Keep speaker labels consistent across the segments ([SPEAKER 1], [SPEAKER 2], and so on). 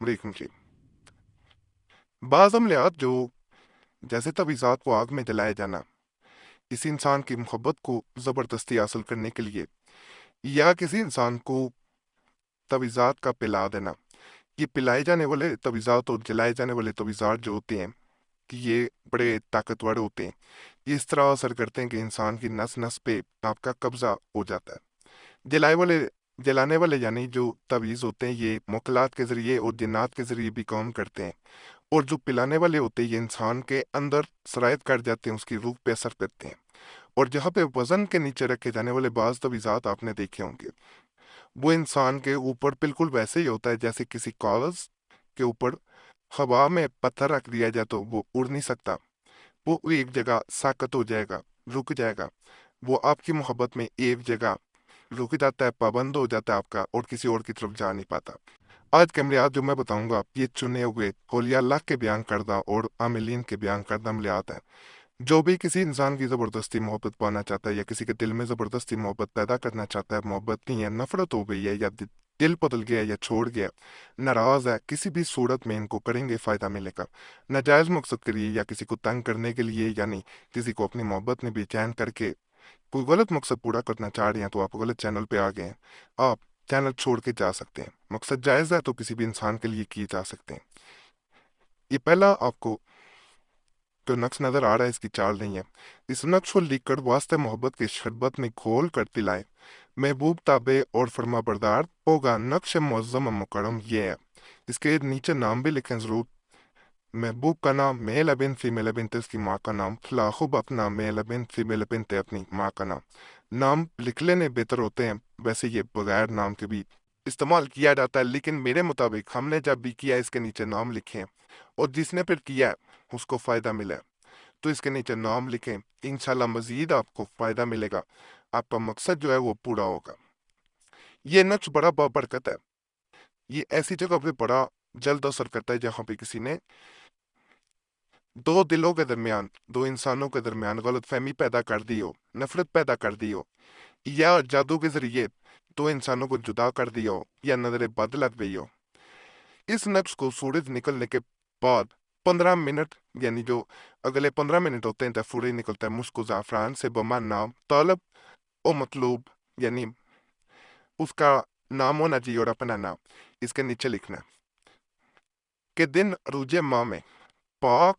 [SPEAKER 1] वलीकुम जी। बाज़ अमलियात जो जैसे तवीज़ात को आग में जलाया जाना, किसी इंसान की मोहब्बत को ज़बरदस्ती हासिल करने के लिए, या किसी इंसान को तवीज़ात का पिला देना। ये पिलाए जाने वाले तवीज़ात और जलाए जाने वाले तवीज़ात जो होते हैं कि ये बड़े ताकतवर होते हैं। ये इस तरह असर करते हैं कि इंसान की नस नस पे आपका कब्जा हो जाता है। जलाए वाले जलाने वाले यानी जो तवीज़ होते हैं ये मुकलात के ज़रिए और जिन्नात के ज़रिए भी काम करते हैं। और जो पिलाने वाले होते हैं ये इंसान के अंदर सरायत कर जाते हैं, उसकी रूह पे असर करते हैं। और जहाँ पे वजन के नीचे रखे जाने वाले बाज तवीज़ात आपने देखे होंगे, वो इंसान के ऊपर बिल्कुल वैसे ही होता है जैसे किसी कागज के ऊपर हवा में पत्थर रख दिया जाए तो वो उड़ नहीं सकता। वो एक जगह साकत हो जाएगा, रुक जाएगा। वो आपकी मोहब्बत में एक जगह रुक जाता है, पाबंद हो जाता है आपका, और किसी और की तरफ जा नहीं पाता। आज के अमलियात जो मैं बताऊंगा ये चुने हुए औलिया अल्लाह के बयान करदा और आमिलीन के बयान करदा अमलियात है। जो भी किसी इंसान की ज़बरदस्ती मोहब्बत पाना चाहता है या किसी के दिल में ज़बरदस्ती मोहब्बत पैदा करना चाहता है, मोहब्बत नहीं है, नफरत हो गई है या दिल बदल गया या छोड़ गया, नाराज है, किसी भी सूरत में इनको करेंगे फ़ायदा मिलेगा। नाजायज़ मकसद के लिए या किसी को तंग करने के लिए, यानी किसी को अपनी मोहब्बत में बेचैन करके कोई गलत मकसद पूरा करना चाह रहे हैं तो आप गलत चैनल पे आ गए हैं। आप चैनल छोड़ के जा सकते हैं। मकसद जायज़ है तो किसी भी इंसान के लिए किए जा सकते हैं। ये पहला आपको जो नक्श नज़र आ रहा है इसकी चाल नहीं है। इस नक्श को लिख कर वास्ते मोहब्बत के शरबत में घोल कर पिलाए, महबूब ताबे और फर्मा बरदार होगा, नक्श मुअज़्ज़म मुकरम ये है। इसके नीचे नाम भी लिखें ज़रूर। महबूब का नाम मेल बिन फीमेल बिन उसकी माँ का नाम, फलाखुब अपना मेल बिन फीमेल बिन अपनी माँ का नाम। नाम लिख लेने बेहतर होते हैं, वैसे ये बगैर नाम के भी इस्तेमाल किया जाता है, लेकिन मेरे मुताबिक हमने जब भी किया इसके नीचे नाम लिखें और जिसने फिर किया उसको फ़ायदा मिला तो इसके नीचे नाम लिखें। इंशाल्लाह मजीद आपको फ़ायदा मिलेगा, आपका मकसद जो है वो पूरा होगा। ये नक्श बड़ा बाबरकत है। ये ऐसी जगह पे बड़ा जल्द असर करता है जहाँ पे किसी ने दो दिलों के दरमियान, दो इंसानों के दरमियान गलतफहमी पैदा कर दी हो, नफरत पैदा कर दी हो, या जादू के जरिए दो इंसानों को जुदा कर दिया हो, या नजर बद लग गई हो। इस नक्श को सूरज निकलने के बाद 15 मिनट, यानी जो अगले 15 मिनट होते हैं तब सूरज निकलता है, मुश्क ज़ाफ़रान से बमा नाम तलब ओ मतलूब, यानी उसका नाम होना चाहिए और अपना नाम इसके नीचे लिखना है कि दिन रूजे माह में पाक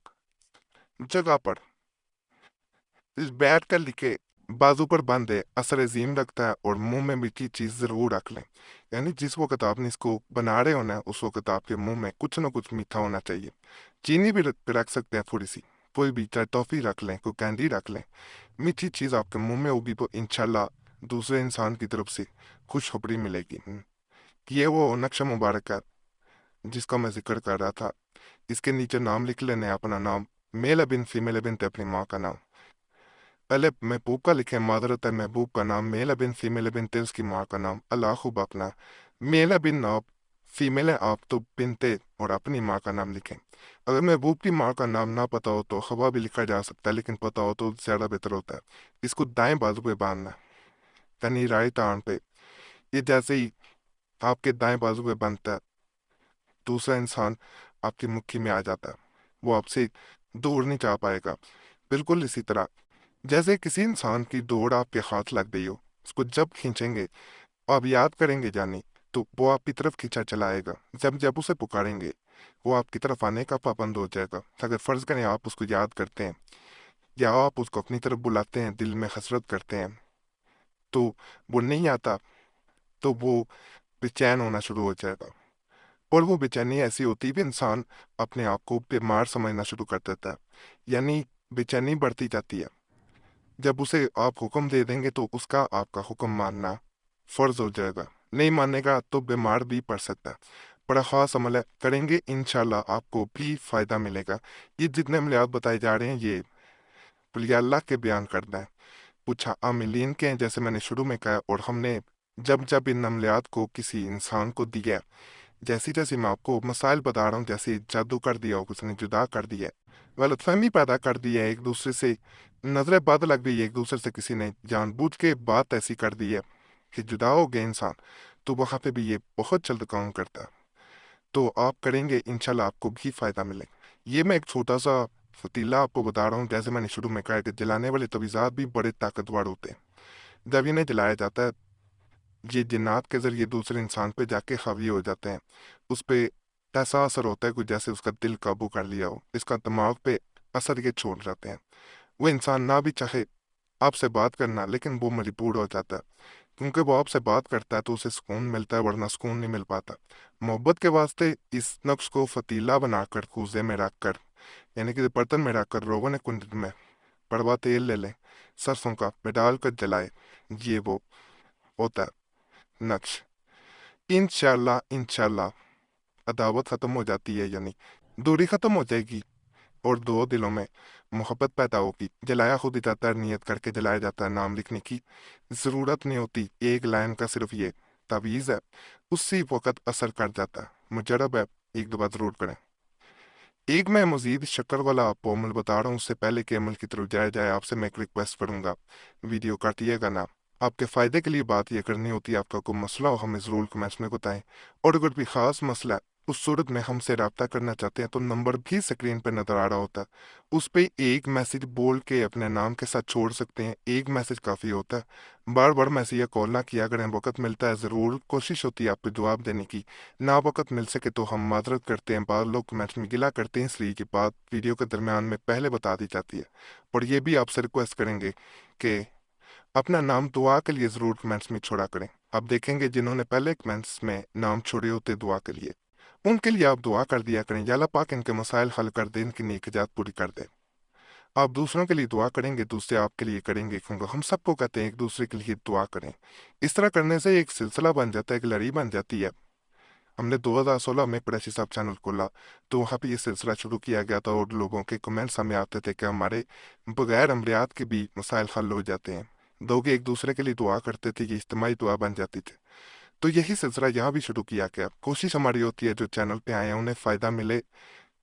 [SPEAKER 1] जगह पर बैठ कर लिखे, बाजू पर बांधे, असर अजीम रखता है और मुंह में मीठी चीज जरूर रख लें। यानी जिस वक्त आपने इसको बना रहे होना है उस वक्त आपके मुंह में कुछ ना कुछ मीठा होना चाहिए। चीनी भी रख सकते हैं थोड़ी सी, कोई भी, चाहे टॉफी रख लें, कोई कैंडी रख लें। मीठी चीज आपके मुंह में होगी तो इंशाल्लाह दूसरे इंसान की तरफ से खुशखबरी मिलेगी। ये वो नक्शा मुबारक है जिसका मैं जिक्र कर रहा था। इसके नीचे नाम लिख लेने, अपना नाम, मेल बिन फीमेल बिन अपनी माँ का नाम। पहले महबूब का लिखे, मादरत है महबूब का नाम, मेल बिन फीमेल बिन उसकी माँ का नाम, अल्लाह खूब अपना, मेल बिन आप, फीमेल है आप तो बिनते और अपनी माँ का नाम लिखें। अगर महबूब की माँ का नाम ना पता हो तो हवा भी लिखा जा सकता है, लेकिन पता हो तो ज़्यादा बेहतर होता है। इसको दाएं बाजू पे बांधना है, यानी राइट आर्म पे। ये जैसे ही आपके दाएं बाजू पे बांधता है दूसरा इंसान आपकी मुट्ठी में आ जाता है, वो आपसे दूर नहीं जा पाएगा। बिल्कुल इसी तरह जैसे किसी इंसान की दौड़ आपके हाथ लग गई हो, उसको जब खींचेंगे, आप याद करेंगे जानी, तो वो आपकी तरफ खींचा चलाएगा। जब जब उसे पुकारेंगे वो आपकी तरफ आने का पाबंद हो जाएगा। अगर फर्ज करें आप उसको याद करते हैं या आप उसको अपनी तरफ बुलाते हैं, दिल में हसरत करते हैं, तो वो नहीं आता, तो वो बेचैन होना शुरू हो जाएगा। और वो बेचैनी ऐसी होती है कि इंसान अपने आप को बीमार समझना शुरू कर देता है, यानी बेचैनी बढ़ती जाती है। जब उसे आप हुक्म दे देंगे तो उसका आपका हुक्म मानना फर्ज हो जाएगा। नहीं मानेगा तो बीमार भी पड़ सकता है। बड़ा खास अमल है, करेंगे इंशाल्लाह आपको भी फायदा मिलेगा। ये जितने अमलियात बताए जा रहे हैं ये कुलिया अल्लाह के बयान करना है, पूछा आमिलीन के हैं, जैसे मैंने शुरू में कहा। और हमने जब जब इन अमलियात को किसी इंसान को दिया, जैसी जैसी मैं आपको मसाइल बता रहा हूँ, जैसे जादू कर दिया हो, किसी ने जुदा कर दिया है, गलतफहमी पैदा कर दी है, एक दूसरे से नजरें बद लग गई है, एक दूसरे से किसी ने जानबूझ के बात ऐसी कर दी है कि जुदा हो गए इंसान, तो वहां पे भी ये बहुत जल्द काम करता है। تو آپ کریں گے انشاءاللہ آپ کو بھی فائدہ ملے گا۔ یہ میں ایک چھوٹا سا فتیلہ آپ کو بتا رہا ہوں، جیسے میں نے شروع میں کہا کہ جلانے والے تویزات بھی بڑے طاقتور ہوتے ہیں۔ جب انہیں جلایا جاتا ہے یہ جنات کے ذریعے دوسرے انسان پہ جا کے حاوی ہو جاتے ہیں، اس پہ ایسا اثر ہوتا ہے کہ جیسے اس کا دل قابو کر لیا ہو، اس کا دماغ پہ اثر یہ چھوڑ جاتے ہیں۔ وہ انسان نہ بھی چاہے آپ سے بات کرنا، لیکن وہ مجبور ہو جاتا ہے، کیونکہ وہ آپ سے بات کرتا ہے تو اسے سکون ملتا ہے، ورنہ سکون نہیں مل پاتا۔ محبت کے واسطے اس نقش کو فتیلہ بنا کر کوزے میں رکھ کر، یعنی کہ برتن میں رکھ کر روغن کنڈ میں کڑوا تیل لے لیں، سرسوں کا میں ڈال کر جلائے، یہ وہ ہوتا ہے نقش۔ انشاءاللہ انشاءاللہ عداوت ختم ہو جاتی ہے، یعنی دوری ختم ہو جائے گی اور دو دلوں میں محبت پیدا ہوگی۔ جلایا خود ہی جاتا ہے، نیت کر کے جلایا جاتا ہے، نام لکھنے کی ضرورت نہیں ہوتی، ایک لائن کا صرف یہ تعویذ ہے، اسی وقت اثر کر جاتا ہے۔ مجرب ہے، ایک دو بار ضرور کریں۔ ایک میں مزید شکر والا آپ کو عمل بتا رہا ہوں، اس سے پہلے کہ عمل کی طرف جایا جائے آپ سے میں ایک ریکویسٹ کروں گا، ویڈیو کاٹیے گا نا، آپ کے فائدے کے لیے بات یہ کرنی ہوتی ہے۔ آپ کا کوئی مسئلہ ہو ہمیں ضرور کمنٹس میں بتائیں، اور اگر بھی خاص مسئلہ ہے اس صورت میں ہم سے رابطہ کرنا چاہتے ہیں تو نمبر بھی اسکرین پہ نظر آ رہا ہوتا ہے، اس پہ ایک میسج بول کے اپنے نام کے ساتھ چھوڑ سکتے ہیں، ایک میسج کافی ہوتا ہے۔ بار بار میسج یا کال نہ کیا کریں، وقت ملتا ہے ضرور کوشش ہوتی ہے آپ پہ جواب دینے کی، نہ وقت مل سکے تو ہم معذرت کرتے ہیں، بعض لوگ کمنٹس میں گلا کرتے ہیں، اس لیے کہ بات ویڈیو کے درمیان میں پہلے بتا دی جاتی ہے۔ اور یہ بھی آپ سے ریکویسٹ کریں گے کہ اپنا نام دعا کے لیے ضرور کمنٹس میں چھوڑا کریں۔ آپ دیکھیں گے جنہوں نے پہلے کمنٹس میں نام چھوڑے ہوتے دعا کے لیے، ان کے لیے آپ دعا کر دیا کریں، یا اللہ پاک ان کے مسائل حل کر دے، ان کی نیک نجات پوری کر دے۔ آپ دوسروں کے لیے دعا کریں گے، دوسرے آپ کے لیے کریں گے، کیونکہ ہم سب کو کہتے ہیں ایک دوسرے کے لیے دعا کریں۔ اس طرح کرنے سے ایک سلسلہ بن جاتا ہے، ایک لڑی بن جاتی ہے۔ ہم نے 2016 میں قریشی صاحب چینل کھولا تو وہاں پہ یہ سلسلہ شروع کیا گیا تھا، اور لوگوں کے کمنٹس ہمیں آتے تھے کہ ہمارے بغیر عملیات کے بھی مسائل حل ہو جاتے ہیں، لوگ ایک دوسرے کے لیے دعا کرتے تھے، یہ اجتماعی دعا بن جاتی تھی۔ تو یہی سلسلہ یہاں بھی شروع کیا گیا۔ کوشش ہماری ہوتی ہے جو چینل پہ آئے ہیں انہیں فائدہ ملے،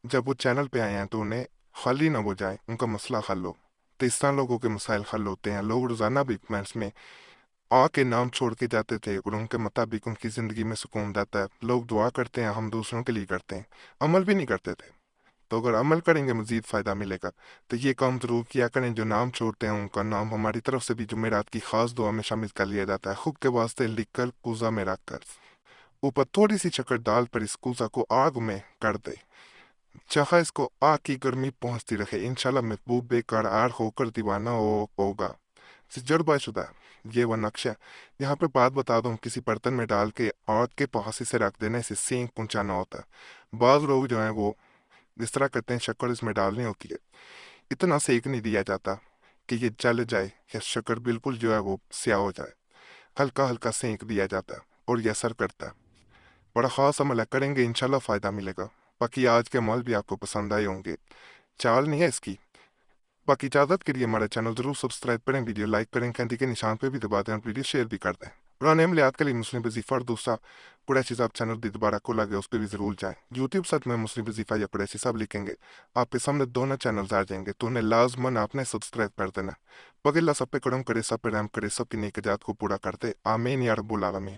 [SPEAKER 1] جب وہ چینل پہ آئے ہیں تو انہیں خالی نہ ہو جائے، ان کا مسئلہ حل ہو۔ تو اس طرح لوگوں کے مسائل حل ہوتے ہیں۔ لوگ روزانہ بھی کمنٹس میں آ کے نام چھوڑ کے جاتے تھے، اور ان کے مطابق ان کی زندگی میں سکون رہتا ہے۔ لوگ دعا کرتے ہیں، ہم دوسروں کے لیے کرتے ہیں، عمل بھی نہیں کرتے تھے۔ تو اگر عمل کریں گے مزید فائدہ ملے گا، تو یہ کام ضرور کیا کریں۔ جو نام چھوڑتے ہیں ان کا نام ہماری طرف سے بھی جمعرات کی خاص دعا میں شامل کر لیا جاتا ہے، خود کے واسطے لکھ کر کوزہ میں رکھ کر، اوپر تھوڑی سی شکر ڈال پر اس کوزہ کو آگ میں کر دے، جہاں اس کو آگ کی گرمی پہنچتی رہے، انشاءاللہ محبوب بے قرار ہو کر دیوانہ ہوگا۔ تجربہ شدہ یہ وہ نقش ہے۔ یہاں پہ بات بتا دوں، کسی برتن میں ڈال کے آگ کے پاس اسے رکھ دینے سے سینک پہنچانا ہوتا ہے۔ بعض لوگ جو ہیں وہ اس طرح کرتے ہیں، شکر اس میں ڈالنی ہوتی ہے، اتنا سینک نہیں دیا جاتا کہ یہ جل جائے یا شکر بالکل جو ہے وہ سیاہ ہو جائے، ہلکا ہلکا سینک دیا جاتا ہے اور یہ اثر کرتا ہے۔ بڑا خاص عمل ہے، کریں گے انشاءاللہ فائدہ ملے گا۔ باقی آج کے عمل بھی آپ کو پسند آئے ہوں گے، چال نہیں ہے اس کی۔ باقی اجازت کے لیے ہمارے چینل ضرور سبسکرائب کریں، ویڈیو لائک کریں، گھنٹی کے نشان پہ بھی دبا دیں، اور ویڈیو شیئر بھی کر دیں۔ پرانے عملیات کے لیے مسلم وظیفہ اور دوسرا قریشی صاحب چینل بھی دوبارہ کھولا گیا، اس پہ بھی ضرور جائیں۔ یوٹیوب سرچ میں مسلم وظیفہ یا قریشی صاحب لکھیں گے، آپ کے سامنے دونوں چینلز آ جائیں گے، تو انہیں لازماً آپ نے سبسکرائب کر دینا۔ بغیر اللہ سب پہ کرم کرے، سب پہ رحم کرے، سب کی نیک نجات کو پورا کر دے، آمین یا رب العالمین۔